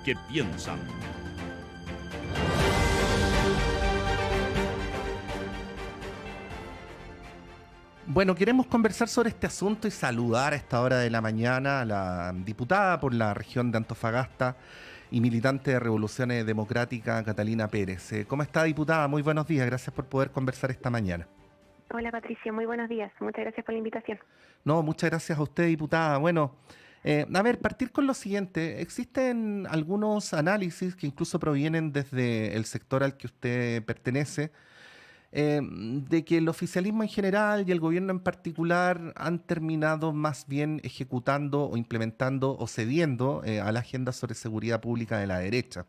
que piensan. Bueno, queremos conversar sobre este asunto y saludar a esta hora de la mañana a la diputada por la región de Antofagasta y militante de Revoluciones Democráticas, Catalina Pérez. ¿Cómo está, diputada? Muy buenos días. Gracias por poder conversar esta mañana. Hola, Patricia. Muy buenos días. Muchas gracias por la invitación. No, muchas gracias a usted, diputada. Bueno, a ver, partir con lo siguiente. Existen algunos análisis que incluso provienen desde el sector al que usted pertenece, de que el oficialismo en general y el gobierno en particular han terminado más bien ejecutando o implementando o cediendo a la agenda sobre seguridad pública de la derecha.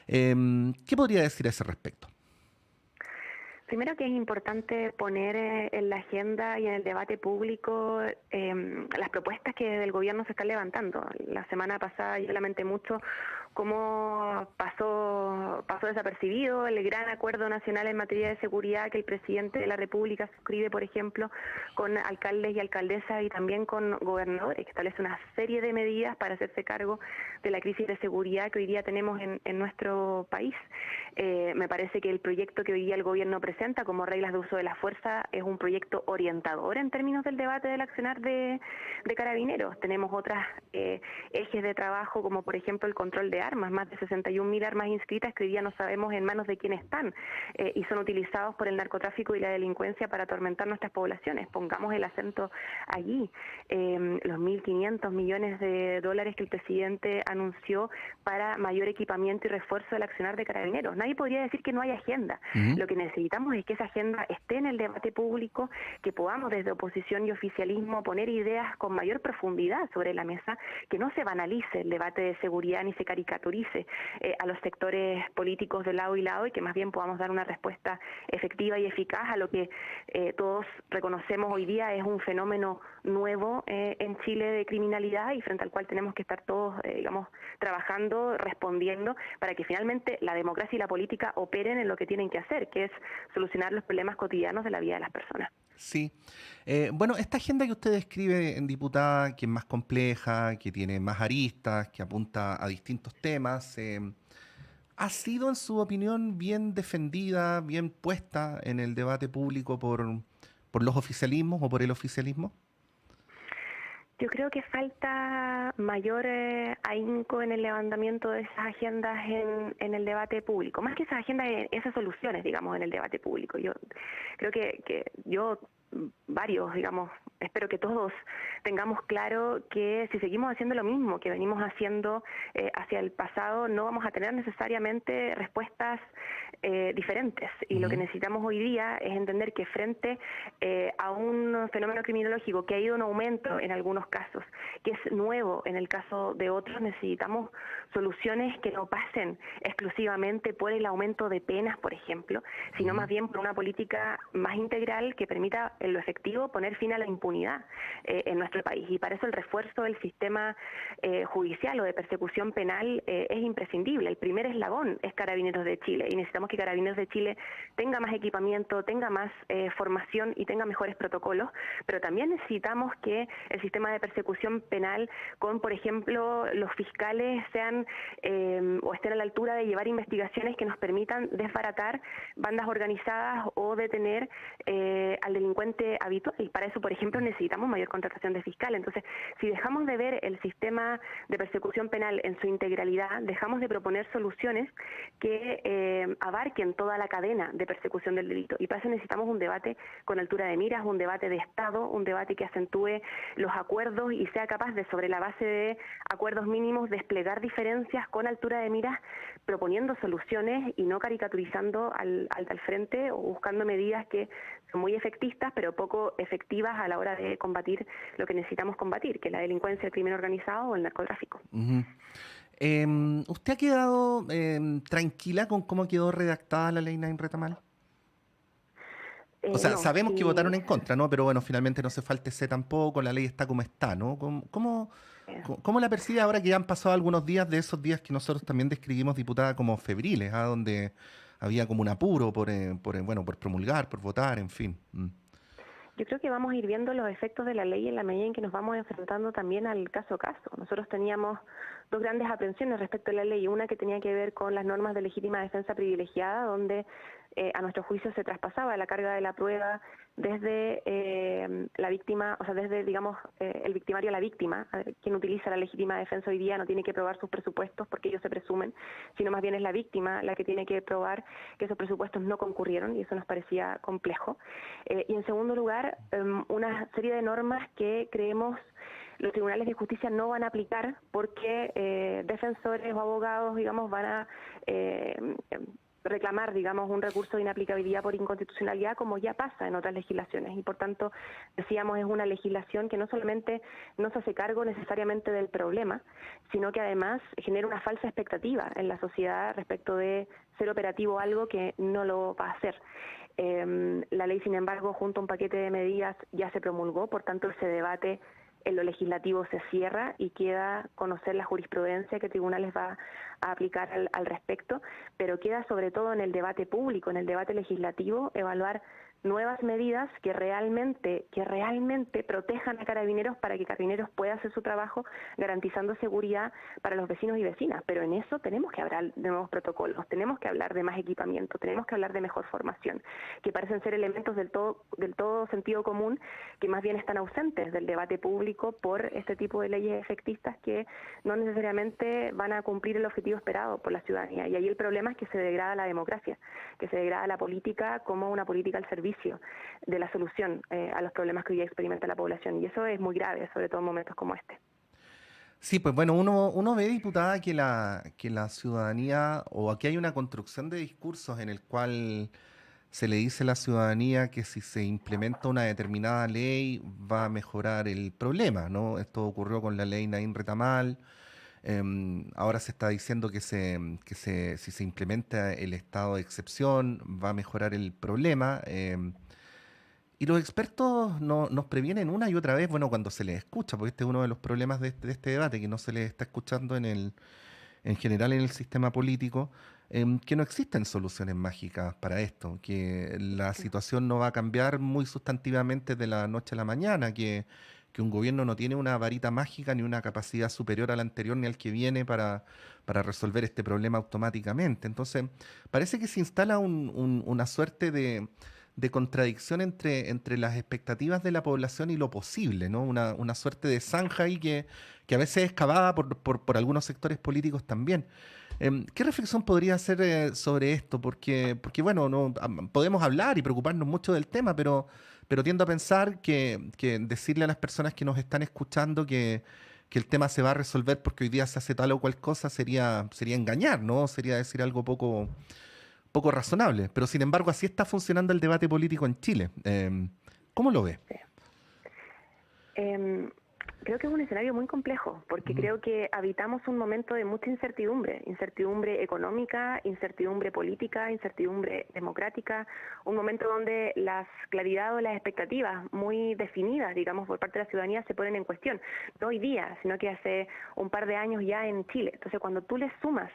¿Qué podría decir a ese respecto? Primero que es importante poner en la agenda y en el debate público las propuestas que desde el gobierno se están levantando. La semana pasada yo lamenté mucho cómo pasó desapercibido el gran acuerdo nacional en materia de seguridad que el presidente de la República suscribe, por ejemplo, con alcaldes y alcaldesas y también con gobernadores, que establece una serie de medidas para hacerse cargo de la crisis de seguridad que hoy día tenemos en nuestro país. Me parece que el proyecto que hoy día el gobierno presenta como reglas de uso de la fuerza es un proyecto orientador en términos del debate del accionar de carabineros. Tenemos otras ejes de trabajo como por ejemplo el control de armas, más de 61.000 armas inscritas que hoy día no sabemos en manos de quién están y son utilizados por el narcotráfico y la delincuencia para atormentar nuestras poblaciones. Pongamos el acento allí. Los 1.500 millones de dólares que el presidente anunció para mayor equipamiento y refuerzo del accionar de carabineros. Nadie podría decir que no hay agenda. Lo que necesitamos es que esa agenda esté en el debate público, que podamos desde oposición y oficialismo poner ideas con mayor profundidad sobre la mesa, que no se banalice el debate de seguridad ni se caricaturice a los sectores políticos de lado y lado y que más bien podamos dar una respuesta efectiva y eficaz a lo que todos reconocemos hoy día es un fenómeno nuevo en Chile de criminalidad y frente al cual tenemos que estar todos, trabajando, respondiendo para que finalmente la democracia y la política operen en lo que tienen que hacer, que es solucionar los problemas cotidianos de la vida de las personas. Sí. Bueno, esta agenda que usted describe, diputada, que es más compleja, que tiene más aristas, que apunta a distintos temas, ¿ha sido, en su opinión, bien defendida, bien puesta en el debate público por los oficialismos o por el oficialismo? Yo creo que falta mayor ahínco en el levantamiento de esas agendas en el debate público, más que esas agendas, esas soluciones, digamos, en el debate público. Yo creo que varios, espero que todos tengamos claro que si seguimos haciendo lo mismo que venimos haciendo hacia el pasado, no vamos a tener necesariamente respuestas diferentes. Y lo que necesitamos hoy día es entender que frente a un fenómeno criminológico que ha ido en aumento en algunos casos, que es nuevo en el caso de otros, necesitamos soluciones que no pasen exclusivamente por el aumento de penas, por ejemplo, sino más bien por una política más integral que permita en lo efectivo poner fin a la impunidad en nuestro país. Y para eso el refuerzo del sistema judicial o de persecución penal es imprescindible. El primer eslabón es Carabineros de Chile y necesitamos que Carabineros de Chile tenga más equipamiento, tenga más formación y tenga mejores protocolos, pero también necesitamos que el sistema de persecución penal con, por ejemplo, los fiscales sean o estén a la altura de llevar investigaciones que nos permitan desbaratar bandas organizadas o detener al delincuente habitual. Y para eso, por ejemplo, necesitamos mayor contratación de fiscal. Entonces, si dejamos de ver el sistema de persecución penal en su integralidad, dejamos de proponer soluciones que abarquen toda la cadena de persecución del delito. Y para eso necesitamos un debate con altura de miras, un debate de Estado, un debate que acentúe los acuerdos y sea capaz de, sobre la base de acuerdos mínimos, desplegar diferencias con altura de miras, proponiendo soluciones y no caricaturizando al frente o buscando medidas que son muy efectistas, pero poco efectivas a la hora de combatir lo que necesitamos combatir, que es la delincuencia, el crimen organizado o el narcotráfico. ¿Usted ha quedado tranquila con cómo quedó redactada la ley Nain Retamal? O sea, No, sabemos sí. que votaron en contra, ¿no? Pero bueno, finalmente no se faltece tampoco, la ley está como está, ¿no? ¿Cómo la percibe ahora que ya han pasado algunos días de esos días que nosotros también describimos, diputada, como febriles, donde había como un apuro por promulgar, por votar, en fin? Yo creo que vamos a ir viendo los efectos de la ley en la medida en que nos vamos enfrentando también al caso a caso. Nosotros teníamos dos grandes aprensiones respecto a la ley. Una que tenía que ver con las normas de legítima defensa privilegiada, donde a nuestro juicio se traspasaba la carga de la prueba desde la víctima, o sea, desde, digamos, el victimario a la víctima. Quien utiliza la legítima defensa hoy día no tiene que probar sus presupuestos porque ellos se presumen, sino más bien es la víctima la que tiene que probar que esos presupuestos no concurrieron, y eso nos parecía complejo. Y en segundo lugar, una serie de normas que creemos los tribunales de justicia no van a aplicar porque defensores o abogados, digamos, van a reclamar, digamos, un recurso de inaplicabilidad por inconstitucionalidad, como ya pasa en otras legislaciones, y por tanto, decíamos, es una legislación que no solamente no se hace cargo necesariamente del problema, sino que además genera una falsa expectativa en la sociedad respecto de ser operativo algo que no lo va a hacer. La ley, sin embargo, junto a un paquete de medidas, ya se promulgó, por tanto, ese debate en lo legislativo se cierra y queda conocer la jurisprudencia que tribunales va a aplicar al respecto, pero queda sobre todo en el debate público, en el debate legislativo, evaluar nuevas medidas que realmente protejan a Carabineros para que Carabineros pueda hacer su trabajo garantizando seguridad para los vecinos y vecinas. Pero en eso tenemos que hablar de nuevos protocolos, tenemos que hablar de más equipamiento, tenemos que hablar de mejor formación, que parecen ser elementos del todo sentido común, que más bien están ausentes del debate público por este tipo de leyes efectistas que no necesariamente van a cumplir el objetivo esperado por la ciudadanía. Y ahí el problema es que se degrada la democracia, que se degrada la política como una política al servicio de la solución a los problemas que hoy día experimenta la población, y eso es muy grave, sobre todo en momentos como este. Sí, pues bueno, uno ve, diputada, que la ciudadanía, o aquí hay una construcción de discursos en el cual se le dice a la ciudadanía que si se implementa una determinada ley va a mejorar el problema, ¿no? Esto ocurrió con la ley Naín Retamal. Ahora se está diciendo si se implementa el estado de excepción va a mejorar el problema. Y los expertos nos previenen una y otra vez, bueno, cuando se les escucha, porque este es uno de los problemas de este debate, que no se les está escuchando en general en el sistema político, que no existen soluciones mágicas para esto, que la situación no va a cambiar muy sustantivamente de la noche a la mañana, que un gobierno no tiene una varita mágica ni una capacidad superior al anterior ni al que viene para resolver este problema automáticamente. Entonces, parece que se instala una suerte de contradicción entre las expectativas de la población y lo posible, ¿no? Una suerte de zanja ahí que a veces es cavada por algunos sectores políticos también. ¿Qué reflexión podría hacer sobre esto? Porque bueno, no, podemos hablar y preocuparnos mucho del tema, pero tiendo a pensar que decirle a las personas que nos están escuchando que el tema se va a resolver porque hoy día se hace tal o cual cosa sería engañar, ¿no? Sería decir algo poco razonable. Pero sin embargo, así está funcionando el debate político en Chile. ¿Cómo lo ve? Sí. Creo que es un escenario muy complejo, porque creo que habitamos un momento de mucha incertidumbre económica, incertidumbre política, incertidumbre democrática, un momento donde las claridad o las expectativas muy definidas, digamos, por parte de la ciudadanía se ponen en cuestión, no hoy día, sino que hace un par de años ya en Chile. Entonces, cuando tú le sumas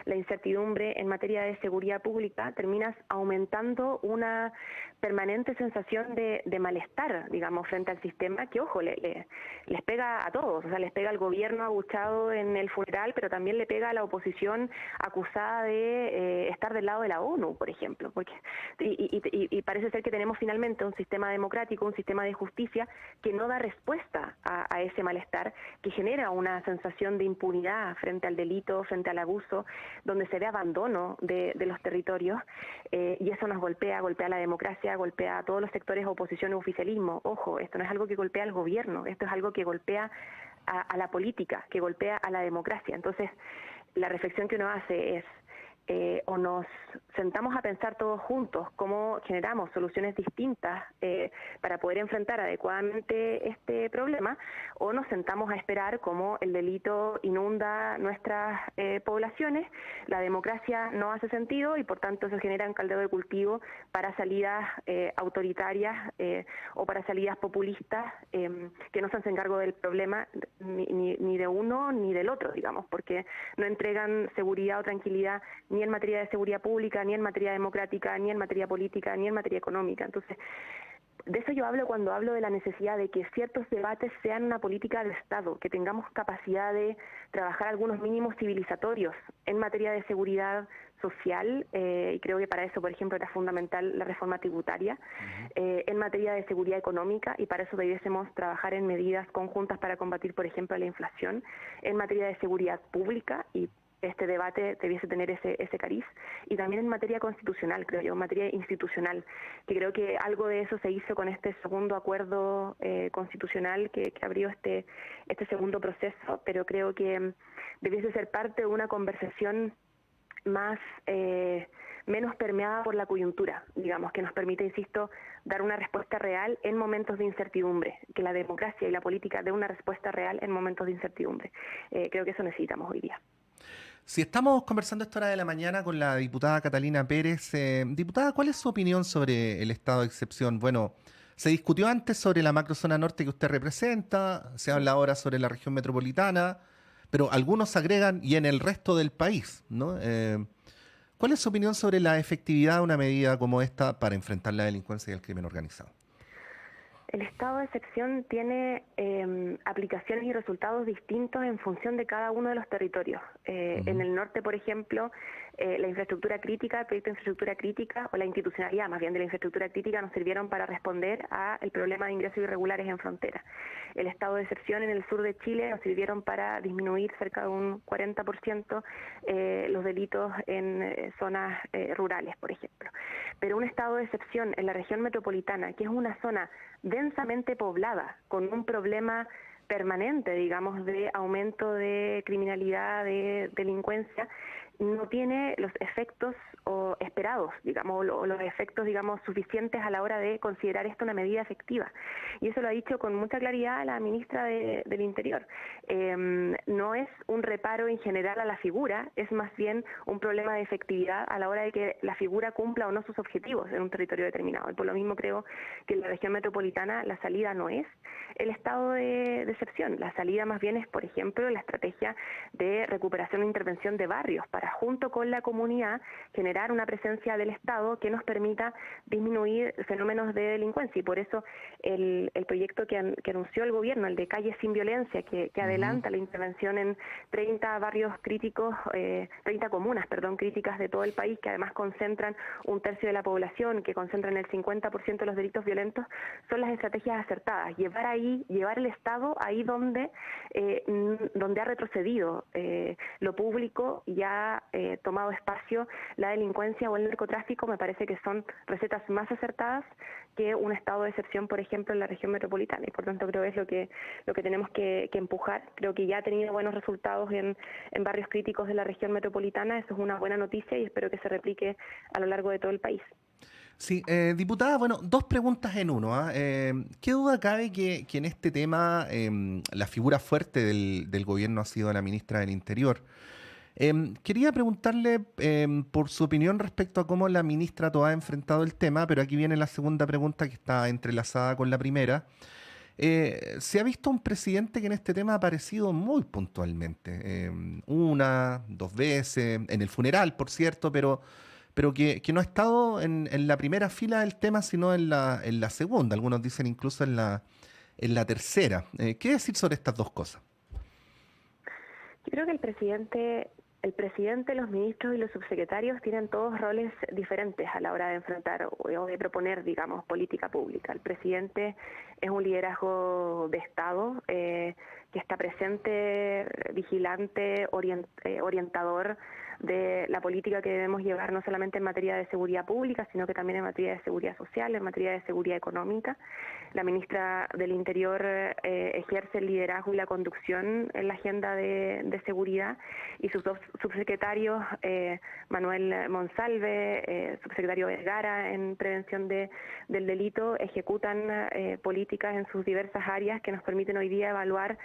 la incertidumbre en materia de seguridad pública, terminas aumentando una permanente sensación de malestar, digamos, frente al sistema, que, ojo, les pega a todos, o sea, les pega al gobierno abuchado en el funeral, pero también le pega a la oposición acusada de estar del lado de la ONU, por ejemplo, porque y parece ser que tenemos finalmente un sistema democrático, un sistema de justicia que no da respuesta a ese malestar, que genera una sensación de impunidad frente al delito, frente al abuso, donde se ve abandono de los territorios, y eso nos golpea a la democracia, golpea a todos los sectores de oposición y oficialismo. Ojo, esto no es algo que golpea al gobierno, esto es algo que golpea a la política, que golpea a la democracia. Entonces, la reflexión que uno hace es, o nos sentamos a pensar todos juntos cómo generamos soluciones distintas para poder enfrentar adecuadamente este problema, o nos sentamos a esperar cómo el delito inunda nuestras poblaciones, la democracia no hace sentido y por tanto eso genera un caldero de cultivo para salidas autoritarias o para salidas populistas que no se hacen cargo del problema ni de uno ni del otro, digamos, porque no entregan seguridad o tranquilidad ni en materia de seguridad pública, ni en materia democrática, ni en materia política, ni en materia económica. Entonces, De eso yo hablo cuando hablo de la necesidad de que ciertos debates sean una política de Estado, que tengamos capacidad de trabajar algunos mínimos civilizatorios en materia de seguridad social, y creo que para eso, por ejemplo, era fundamental la reforma tributaria, en materia de seguridad económica, y para eso debiésemos trabajar en medidas conjuntas para combatir, por ejemplo, la inflación, en materia de seguridad pública, y este debate debiese tener ese cariz, y también en materia constitucional, creo yo, en materia institucional, que creo que algo de eso se hizo con este segundo acuerdo constitucional que abrió este segundo proceso, pero creo que debiese ser parte de una conversación más menos permeada por la coyuntura, digamos, que nos permite, insisto, dar una respuesta real en momentos de incertidumbre, que la democracia y la política den una respuesta real en momentos de incertidumbre. Creo que eso necesitamos hoy día. Si estamos conversando a esta hora de la mañana con la diputada Catalina Pérez, diputada, ¿cuál es su opinión sobre el estado de excepción? Bueno, se discutió antes sobre la macrozona norte que usted representa, se habla ahora sobre la región metropolitana, pero algunos agregan y en el resto del país, ¿no? ¿Cuál es su opinión sobre la efectividad de una medida como esta para enfrentar la delincuencia y el crimen organizado? El estado de excepción tiene aplicaciones y resultados distintos en función de cada uno de los territorios. En el norte, por ejemplo, la infraestructura crítica, el proyecto de infraestructura crítica o la institucionalidad más bien de la infraestructura crítica nos sirvieron para responder al problema de ingresos irregulares en frontera. El estado de excepción en el sur de Chile nos sirvieron para disminuir cerca de un 40% los delitos en zonas rurales, por ejemplo. Pero un estado de excepción en la región metropolitana, que es una zona densamente poblada, con un problema permanente, digamos, de aumento de criminalidad, de delincuencia, no tiene los efectos esperados, digamos, o los efectos, digamos, suficientes a la hora de considerar esto una medida efectiva. Y eso lo ha dicho con mucha claridad la ministra del Interior. No es un reparo en general a la figura, es más bien un problema de efectividad a la hora de que la figura cumpla o no sus objetivos en un territorio determinado. Y por lo mismo creo que en la región metropolitana la salida no es el estado de excepción. La salida más bien es, por ejemplo, la estrategia de recuperación e intervención de barrios para, junto con la comunidad, generar una presencia del Estado que nos permita disminuir fenómenos de delincuencia. Y por eso el proyecto que anunció el gobierno, el de Calles sin Violencia, que adelanta la intervención en 30 barrios críticos, 30 comunas, críticas de todo el país, que además concentran un tercio de la población, que concentran el 50% de los delitos violentos, son las estrategias acertadas. Llevar el Estado ahí donde ha retrocedido lo público y ha tomado espacio la delincuencia o el narcotráfico, me parece que son recetas más acertadas que un estado de excepción, por ejemplo, en la región metropolitana. Y por tanto creo que es lo que tenemos que empujar. Creo que ya ha tenido buenos resultados en barrios críticos de la región metropolitana. Eso es una buena noticia y espero que se replique a lo largo de todo el país. Sí, diputada, bueno, dos preguntas en uno. ¿Qué duda cabe que en este tema la figura fuerte del gobierno ha sido la ministra del Interior? Quería preguntarle por su opinión respecto a cómo la ministra Toá ha enfrentado el tema, pero aquí viene la segunda pregunta que está entrelazada con la primera. Se ha visto un presidente que en este tema ha aparecido muy puntualmente, una, dos veces, en el funeral, por cierto, pero que no ha estado en la primera fila del tema, sino en la segunda. Algunos dicen incluso en la tercera. ¿Qué decir sobre estas dos cosas? Yo creo que el presidente, los ministros y los subsecretarios tienen todos roles diferentes a la hora de enfrentar o de proponer, digamos, política pública. El presidente es un liderazgo de Estado que está presente, vigilante, orientador de la política que debemos llevar no solamente en materia de seguridad pública, sino que también en materia de seguridad social, en materia de seguridad económica. La ministra del Interior ejerce el liderazgo y la conducción en la agenda de seguridad, y sus dos subsecretarios, Manuel Monsalve, subsecretario Vergara en prevención del delito, ejecutan políticas en sus diversas áreas que nos permiten hoy día evaluar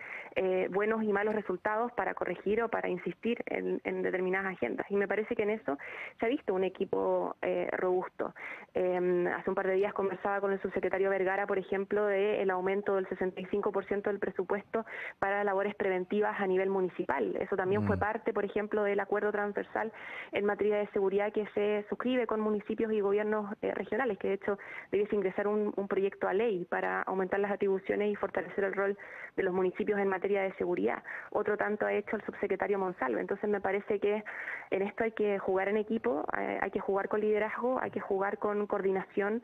buenos y malos resultados para corregir o para insistir en determinadas agendas. agendas. Y me parece que en eso se ha visto un equipo robusto. Hace un par de días conversaba con el subsecretario Vergara, por ejemplo, del aumento del 65% del presupuesto para labores preventivas a nivel municipal. Eso también fue parte, por ejemplo, del acuerdo transversal en materia de seguridad que se suscribe con municipios y gobiernos regionales, que de hecho debiese ingresar un proyecto a ley para aumentar las atribuciones y fortalecer el rol de los municipios en materia de seguridad. Otro tanto ha hecho el subsecretario Monsalve. Entonces me parece que en esto hay que jugar en equipo, hay que jugar con liderazgo, hay que jugar con coordinación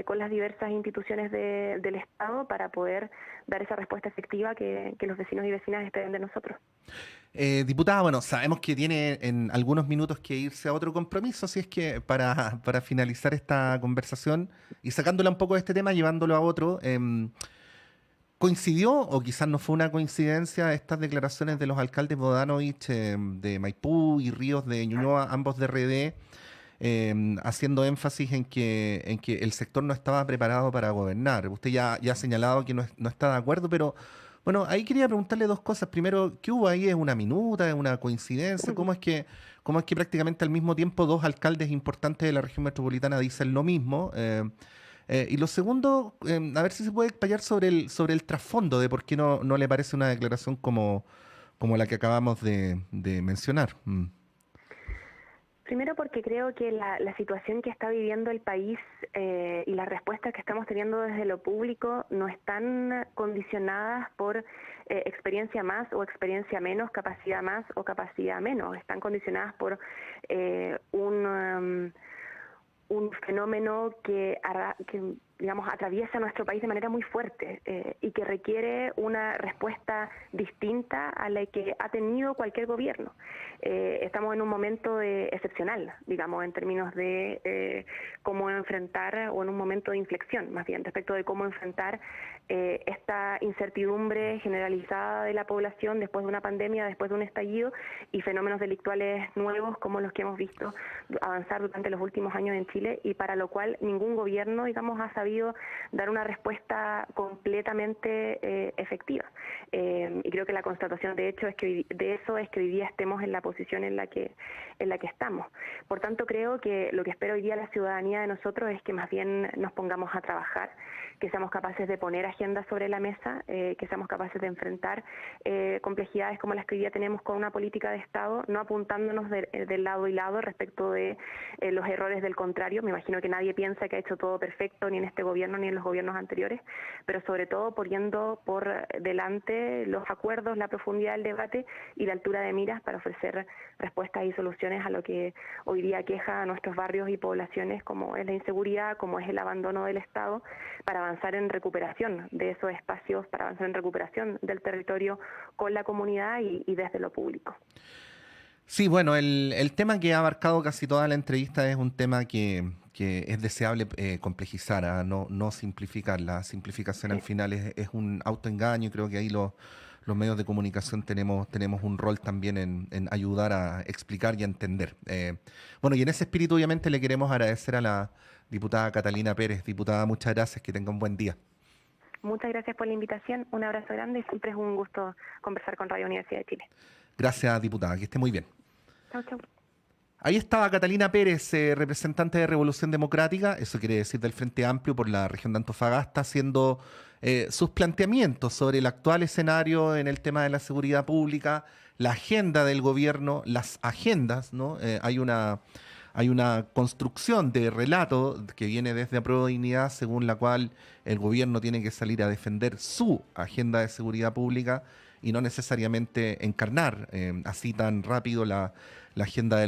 con las diversas instituciones del Estado para poder dar esa respuesta efectiva que los vecinos y vecinas esperen de nosotros. Diputada, bueno, sabemos que tiene en algunos minutos que irse a otro compromiso, así es que para finalizar esta conversación y sacándola un poco de este tema, llevándolo a otro, ¿coincidió o quizás no fue una coincidencia estas declaraciones de los alcaldes Bodanovich de Maipú y Ríos de Ñuñoa, ambos de RD, haciendo énfasis en que el sector no estaba preparado para gobernar? Usted ya ha señalado que no está de acuerdo, pero bueno, ahí quería preguntarle dos cosas. Primero, ¿qué hubo ahí? ¿Es una minuta? ¿Es una coincidencia? ¿Cómo es que prácticamente al mismo tiempo dos alcaldes importantes de la región metropolitana dicen lo mismo? Y lo segundo, a ver si se puede explayar sobre el trasfondo de por qué no le parece una declaración como la que acabamos de mencionar. Primero porque creo que la situación que está viviendo el país y las respuestas que estamos teniendo desde lo público no están condicionadas por experiencia más o experiencia menos, capacidad más o capacidad menos. Están condicionadas por un fenómeno que digamos, atraviesa nuestro país de manera muy fuerte y que requiere una respuesta distinta a la que ha tenido cualquier gobierno. Estamos en un momento excepcional, digamos, en términos de cómo enfrentar, o en un momento de inflexión, más bien, respecto de cómo enfrentar esta incertidumbre generalizada de la población después de una pandemia, después de un estallido y fenómenos delictuales nuevos como los que hemos visto avanzar durante los últimos años en Chile, y para lo cual ningún gobierno, digamos, ha sabido dar una respuesta completamente efectiva. Y creo que la constatación de hecho es que hoy día estemos en la posición en la que estamos. Por tanto, creo que lo que espero hoy día la ciudadanía de nosotros es que más bien nos pongamos a trabajar, que seamos capaces de poner agendas sobre la mesa, que seamos capaces de enfrentar complejidades como las que hoy día tenemos con una política de Estado, no apuntándonos del lado y lado respecto de los errores del contrario. Me imagino que nadie piensa que ha hecho todo perfecto, ni en este gobierno ni en los gobiernos anteriores, pero sobre todo poniendo por delante los acuerdos, la profundidad del debate y la altura de miras para ofrecer respuestas y soluciones a lo que hoy día aqueja a nuestros barrios y poblaciones, como es la inseguridad, como es el abandono del Estado, para avanzar en recuperación de esos espacios, para avanzar en recuperación del territorio con la comunidad y desde lo público. Sí, bueno, el tema que ha abarcado casi toda la entrevista es un tema que es deseable complejizar, no simplificar. La simplificación al final es un autoengaño, y creo que ahí los medios de comunicación tenemos un rol también en ayudar a explicar y a entender. Bueno, y en ese espíritu obviamente le queremos agradecer a la diputada Catalina Pérez. Diputada, muchas gracias, que tenga un buen día. Muchas gracias por la invitación, un abrazo grande y siempre es un gusto conversar con Radio Universidad de Chile. Gracias, diputada, que esté muy bien. Chau, chau. Ahí estaba Catalina Pérez, representante de Revolución Democrática, eso quiere decir del Frente Amplio por la región de Antofagasta, haciendo sus planteamientos sobre el actual escenario en el tema de la seguridad pública, la agenda del gobierno, las agendas, ¿no? Hay una construcción de relato que viene desde Apruebo Dignidad, según la cual el gobierno tiene que salir a defender su agenda de seguridad pública y no necesariamente encarnar así tan rápido la agenda de